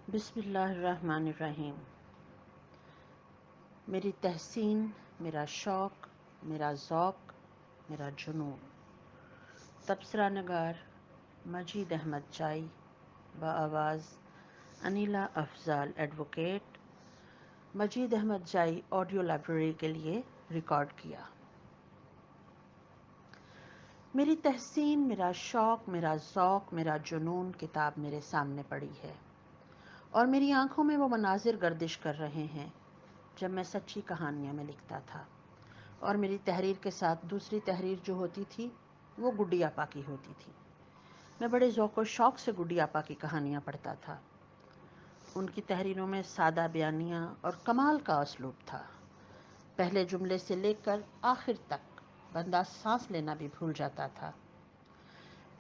بسم اللہ الرحمن الرحیم۔ میری تحسین، میرا شوق، میرا ذوق، میرا جنون۔ تبصرہ نگار مجید احمد چائی، بآواز انیلا افضال ایڈوکیٹ، مجید احمد چائی آڈیو لائبریری کے لیے ریکارڈ کیا۔ میری تحسین، میرا شوق، میرا ذوق، میرا جنون کتاب میرے سامنے پڑی ہے اور میری آنکھوں میں وہ مناظر گردش کر رہے ہیں جب میں سچی کہانیاں میں لکھتا تھا، اور میری تحریر کے ساتھ دوسری تحریر جو ہوتی تھی وہ گڈی آپا کی ہوتی تھی۔ میں بڑے ذوق و شوق سے گڈی آپا کی کہانیاں پڑھتا تھا۔ ان کی تحریروں میں سادہ بیانیہ اور کمال کا اسلوب تھا۔ پہلے جملے سے لے کر آخر تک بندہ سانس لینا بھی بھول جاتا تھا۔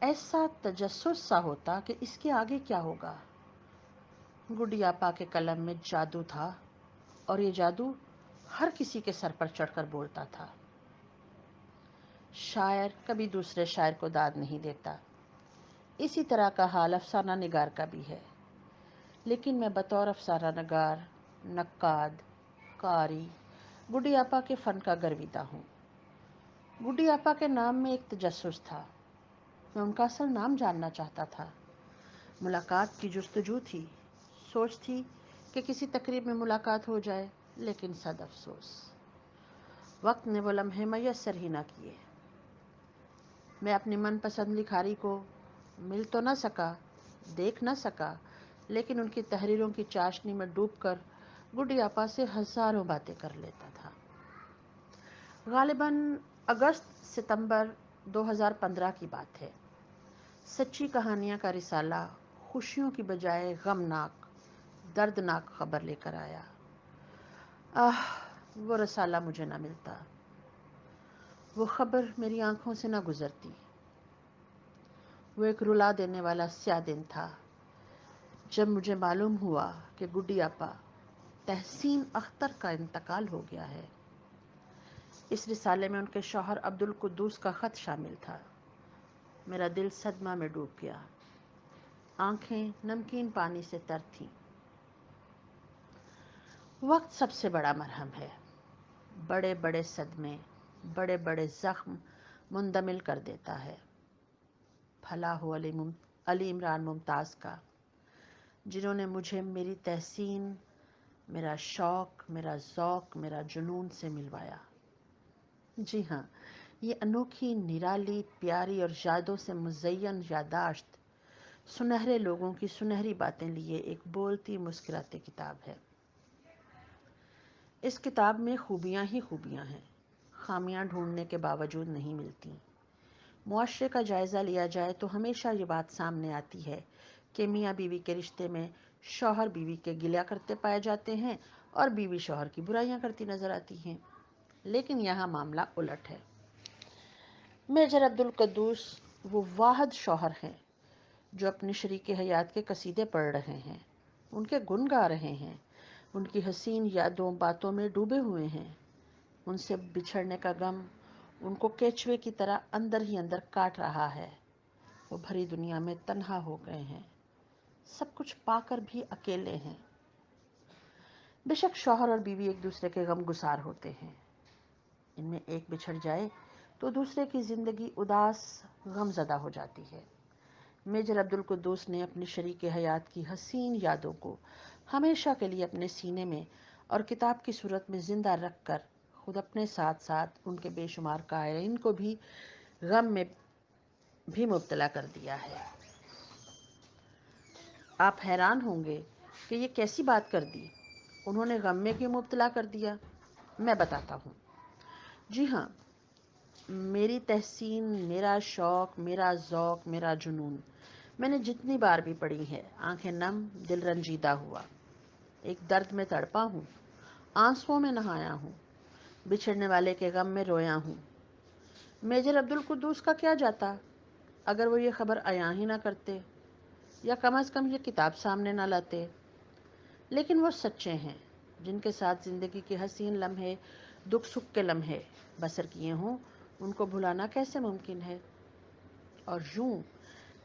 ایسا تجسس سا ہوتا کہ اس کے آگے کیا ہوگا۔ گڈی آپا کے قلم میں جادو تھا، اور یہ جادو ہر کسی کے سر پر چڑھ کر بولتا تھا۔ شاعر کبھی دوسرے شاعر کو داد نہیں دیتا۔ اسی طرح کا حال افسانہ نگار کا بھی ہے، لیکن میں بطور افسانہ نگار، نقاد، قاری گڈی آپا کے فن کا گرویدہ ہوں۔ گڈی آپا کے نام میں ایک تجسس تھا۔ میں ان کا اصل نام جاننا چاہتا تھا۔ ملاقات کی جستجو تھی، سوچ تھی کہ کسی تقریب میں ملاقات ہو جائے، لیکن صد افسوس وقت نے وہ لمحے میسر ہی نہ کیے۔ میں اپنی من پسند لکھاری کو مل تو نہ سکا، دیکھ نہ سکا، لیکن ان کی تحریروں کی چاشنی میں ڈوب کر گڈی آپا سے ہزاروں باتیں کر لیتا تھا۔ غالباً اگست ستمبر 2015 کی بات ہے۔ سچی کہانیاں کا رسالہ خوشیوں کی بجائے غمناک، دردناک خبر لے کر آیا۔ وہ رسالہ مجھے نہ ملتا، وہ خبر میری آنکھوں سے نہ گزرتی۔ وہ ایک رلا دینے والا سیاہ دن تھا جب مجھے معلوم ہوا کہ گڈی آپا تحسین اختر کا انتقال ہو گیا ہے۔ اس رسالے میں ان کے شوہر عبدالقدوس کا خط شامل تھا۔ میرا دل صدمہ میں ڈوب گیا، آنکھیں نمکین پانی سے تر تھیں۔ وقت سب سے بڑا مرہم ہے۔ بڑے بڑے صدمے، بڑے بڑے زخم مندمل کر دیتا ہے۔ بھلا ہو علی عمران ممتاز کا، جنہوں نے مجھے میری تحسین، میرا شوق، میرا ذوق، میرا جنون سے ملوایا۔ جی ہاں، یہ انوکھی، نرالی، پیاری اور یادوں سے مزین یادداشت سنہرے لوگوں کی سنہری باتیں لیے ایک بولتی مسکراتی کتاب ہے۔ اس کتاب میں خوبیاں ہی خوبیاں ہیں، خامیاں ڈھونڈنے کے باوجود نہیں ملتی۔ معاشرے کا جائزہ لیا جائے تو ہمیشہ یہ بات سامنے آتی ہے کہ میاں بیوی کے رشتے میں شوہر بیوی کے گلہ کرتے پائے جاتے ہیں اور بیوی شوہر کی برائیاں کرتی نظر آتی ہیں، لیکن یہاں معاملہ الٹ ہے۔ میجر عبدالقدوس وہ واحد شوہر ہیں جو اپنی شریک حیات کے قصیدے پڑھ رہے ہیں، ان کے گن گا رہے ہیں، ان کی حسین یادوں باتوں میں ڈوبے ہوئے ہیں۔ ان سے بچھڑنے کا غم ان کو کیچوے کی طرح اندر ہی اندر کاٹ رہا ہے۔ وہ بھری دنیا میں تنہا ہو گئے ہیں، سب کچھ پا کر بھی اکیلے ہیں۔ بے شک شوہر اور بیوی ایک دوسرے کے غم گسار ہوتے ہیں، ان میں ایک بچھڑ جائے تو دوسرے کی زندگی اداس، غم زدہ ہو جاتی ہے۔ میجر عبدالقدوس نے اپنی شریک حیات کی حسین یادوں کو ہمیشہ کے لیے اپنے سینے میں اور کتاب کی صورت میں زندہ رکھ کر خود اپنے ساتھ ساتھ ان کے بے شمار قائرین کو بھی غم میں بھی مبتلا کر دیا ہے۔ آپ حیران ہوں گے کہ یہ کیسی بات کر دی، انہوں نے غم میں کیوں مبتلا کر دیا؟ میں بتاتا ہوں۔ جی ہاں، میری تحسین، میرا شوق، میرا ذوق، میرا جنون میں نے جتنی بار بھی پڑھی ہے، آنکھیں نم، دل رنجیدہ ہوا، ایک درد میں تڑپا ہوں، آنسوؤں میں نہایا ہوں، بچھڑنے والے کے غم میں رویا ہوں۔ میجر عبدالقدوس کا کیا جاتا اگر وہ یہ خبر عیاں ہی نہ کرتے، یا کم از کم یہ کتاب سامنے نہ لاتے۔ لیکن وہ سچے ہیں، جن کے ساتھ زندگی کے حسین لمحے، دکھ سکھ کے لمحے بسر کیے ہوں، ان کو بھلانا کیسے ممکن ہے؟ اور یوں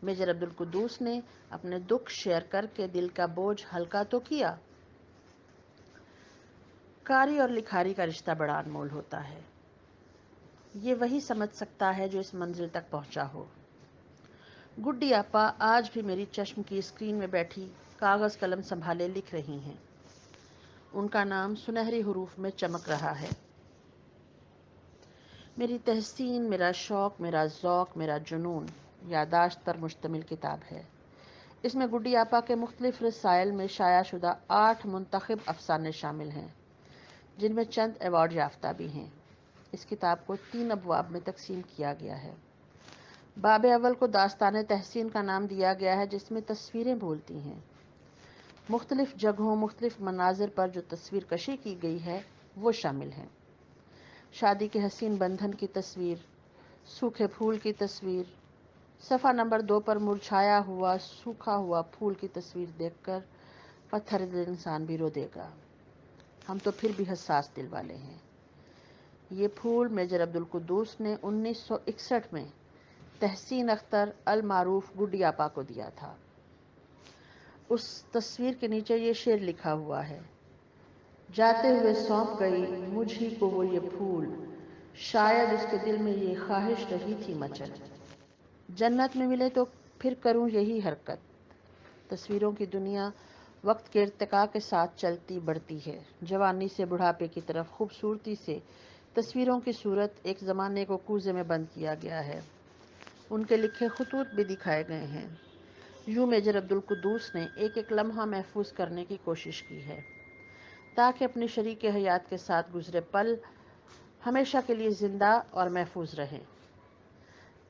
میجر عبدالقدوس نے اپنے دکھ شیئر کر کے دل کا بوجھ ہلکا تو کیا۔ کاری اور لکھاری کا رشتہ بڑا انمول ہوتا ہے، یہ وہی سمجھ سکتا ہے جو اس منزل تک پہنچا ہو۔ گڈی آپا آج بھی میری چشم کی اسکرین میں بیٹھی کاغذ قلم سنبھالے لکھ رہی ہیں۔ ان کا نام سنہری حروف میں چمک رہا ہے۔ میری تحسین، میرا شوق، میرا ذوق، میرا جنون یادداشت پر مشتمل کتاب ہے۔ اس میں گڈی آپا کے مختلف رسائل میں شائع شدہ 8 منتخب افسانے شامل ہیں، جن میں چند ایوارڈ یافتہ بھی ہیں۔ اس کتاب کو 3 ابواب میں تقسیم کیا گیا ہے۔ باب اول کو داستان تحسین کا نام دیا گیا ہے، جس میں تصویریں بولتی ہیں۔ مختلف جگہوں، مختلف مناظر پر جو تصویر کشی کی گئی ہے وہ شامل ہیں۔ شادی کے حسین بندھن کی تصویر، سوکھے پھول کی تصویر۔ صفحہ نمبر 2 پر مرجھایا ہوا سوکھا ہوا پھول کی تصویر دیکھ کر پتھر دل انسان بھی رو دے گا۔ ہم تو پھر بھی حساس دل والے ہیں۔ یہ پھول میجر عبدالقدوس نے 1961 میں تحسین اختر المعروف گڈی آپا کو دیا تھا۔ اس تصویر کے نیچے یہ شعر لکھا ہوا ہے: جاتے ہوئے سونپ گئی مجھ ہی کو وہ یہ پھول، شاید اس کے دل میں یہ خواہش رہی تھی مچل، جنت میں ملے تو پھر کروں یہی حرکت۔ تصویروں کی دنیا وقت کے ارتقاء کے ساتھ چلتی بڑھتی ہے۔ جوانی سے بڑھاپے کی طرف خوبصورتی سے تصویروں کی صورت ایک زمانے کو کوزے میں بند کیا گیا ہے۔ ان کے لکھے خطوط بھی دکھائے گئے ہیں۔ یوں میجر عبدالقدوس نے ایک ایک لمحہ محفوظ کرنے کی کوشش کی ہے، تاکہ اپنی شریک حیات کے ساتھ گزرے پل ہمیشہ کے لیے زندہ اور محفوظ رہیں۔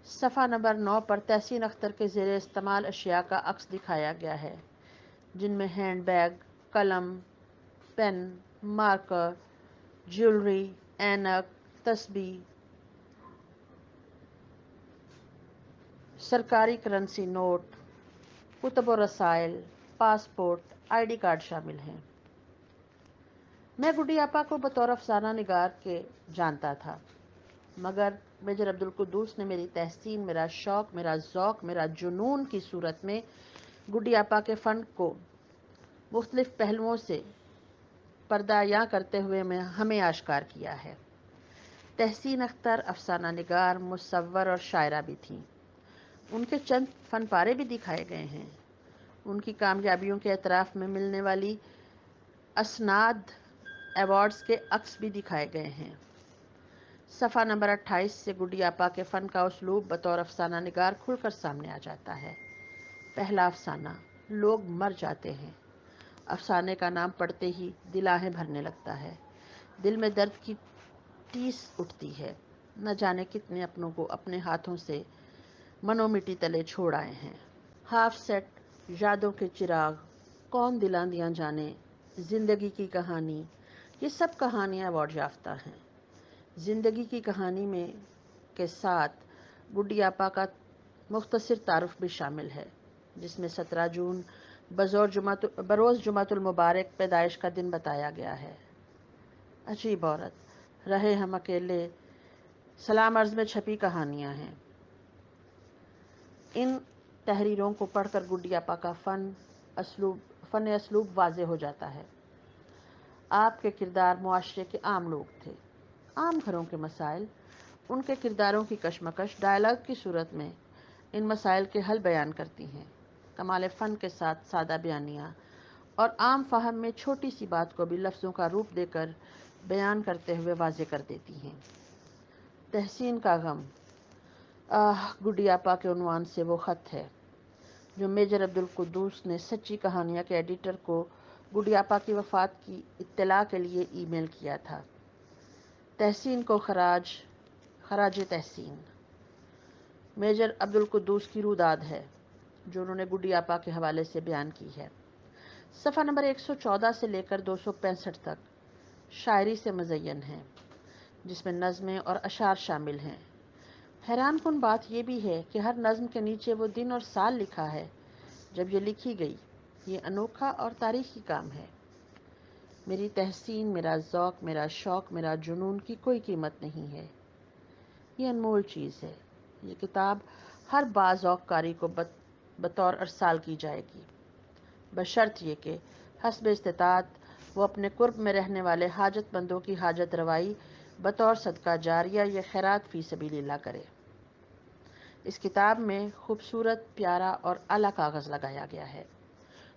صفحہ نمبر 9 پر تحسین اختر کے زیر استعمال اشیاء کا عکس دکھایا گیا ہے، جن میں ہینڈ بیگ، قلم، پین، مارکر، جیولری، اینک، تسبیح، سرکاری کرنسی نوٹ، کتب و رسائل، پاسپورٹ، ID کارڈ شامل ہیں۔ میں گڈی آپا کو بطور افسانہ نگار کے جانتا تھا، مگر میجر عبدالقدوس نے میری تحسین، میرا شوق، میرا ذوق، میرا جنون کی صورت میں گڈی آپا کے فن کو مختلف پہلوؤں سے پردہ کرتے ہوئے ہمیں آشکار کیا ہے۔ تحسین اختر افسانہ نگار، مصور اور شاعرہ بھی تھیں۔ ان کے چند فن پارے بھی دکھائے گئے ہیں۔ ان کی کامیابیوں کے اعتراف میں ملنے والی اسناد ایوارڈز کے عکس بھی دکھائے گئے ہیں۔ صفحہ نمبر 28 سے گڈی آپا کے فن کا اسلوب بطور افسانہ نگار کھل کر سامنے آ جاتا ہے۔ پہلا افسانہ: لوگ مر جاتے ہیں۔ افسانے کا نام پڑھتے ہی دل آہیں بھرنے لگتا ہے، دل میں درد کی ٹیس اٹھتی ہے۔ نہ جانے کتنے اپنوں کو اپنے ہاتھوں سے منو مٹی تلے چھوڑ آئے ہیں۔ ہاف سیٹ، یادوں کے چراغ، کون دلاں دیاں جانے، زندگی کی کہانی، یہ سب کہانیاں ایوارڈ یافتہ ہیں۔ زندگی کی کہانی میں کے ساتھ گڈی آپا کا مختصر تعارف بھی شامل ہے، جس میں 17 جون بروز جمعۃ المبارک پیدائش کا دن بتایا گیا ہے۔ عجیب عورت، رہے ہم اکیلے، سلام عرض میں چھپی کہانیاں ہیں۔ ان تحریروں کو پڑھ کر گڈی آپا کا فن اسلوب واضح ہو جاتا ہے۔ آپ کے کردار معاشرے کے عام لوگ تھے، عام گھروں کے مسائل، ان کے کرداروں کی کشمکش ڈائلاگ کی صورت میں ان مسائل کے حل بیان کرتی ہیں۔ کمال فن کے ساتھ سادہ بیانیہ اور عام فہم میں چھوٹی سی بات کو بھی لفظوں کا روپ دے کر بیان کرتے ہوئے واضح کر دیتی ہیں۔ تحسین کا غم، گڈی آپا کے عنوان سے وہ خط ہے جو میجر عبدالقدوس نے سچی کہانیاں کے ایڈیٹر کو گڈی آپا کی وفات کی اطلاع کے لیے ای میل کیا تھا۔ تحسین کو خراج تحسین، میجر عبدالقدوس کی روداد ہے جو انہوں نے گڈی آپا کے حوالے سے بیان کی ہے۔ صفحہ نمبر 114 سے لے کر 265 تک شاعری سے مزین ہے، جس میں نظمیں اور اشعار شامل ہیں۔ حیران کن بات یہ بھی ہے کہ ہر نظم کے نیچے وہ دن اور سال لکھا ہے جب یہ لکھی گئی۔ یہ انوکھا اور تاریخی کام ہے۔ میری تحسین، میرا ذوق، میرا شوق، میرا جنون کی کوئی قیمت نہیں ہے۔ یہ انمول چیز ہے۔ یہ کتاب ہر باذوق قاری کو بطور ارسال کی جائے گی، بشرط یہ کہ حسب استطاعت وہ اپنے قرب میں رہنے والے حاجت مندوں کی حاجت روائی بطور صدقہ جاریہ یا خیرات فی سبیل اللہ کرے۔ اس کتاب میں خوبصورت، پیارا اور اعلیٰ کاغذ لگایا گیا ہے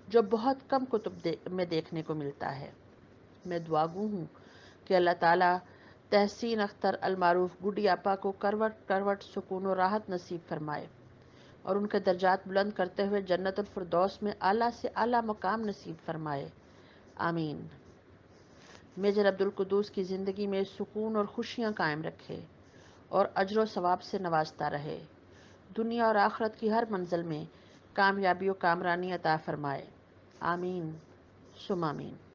جو بہت کم کتب میں دیکھنے کو ملتا ہے۔ میں دعا گو ہوں کہ اللہ تعالیٰ تحسین اختر المعروف گڈی آپا کو کروٹ کروٹ سکون و راحت نصیب فرمائے اور ان کے درجات بلند کرتے ہوئے جنت الفردوس میں اعلیٰ سے اعلیٰ مقام نصیب فرمائے، آمین۔ میجر عبدالقدوس کی زندگی میں سکون اور خوشیاں قائم رکھے اور اجر و ثواب سے نوازتا رہے، دنیا اور آخرت کی ہر منزل میں کامیابی و کامرانی عطا فرمائے، آمین ثم آمین۔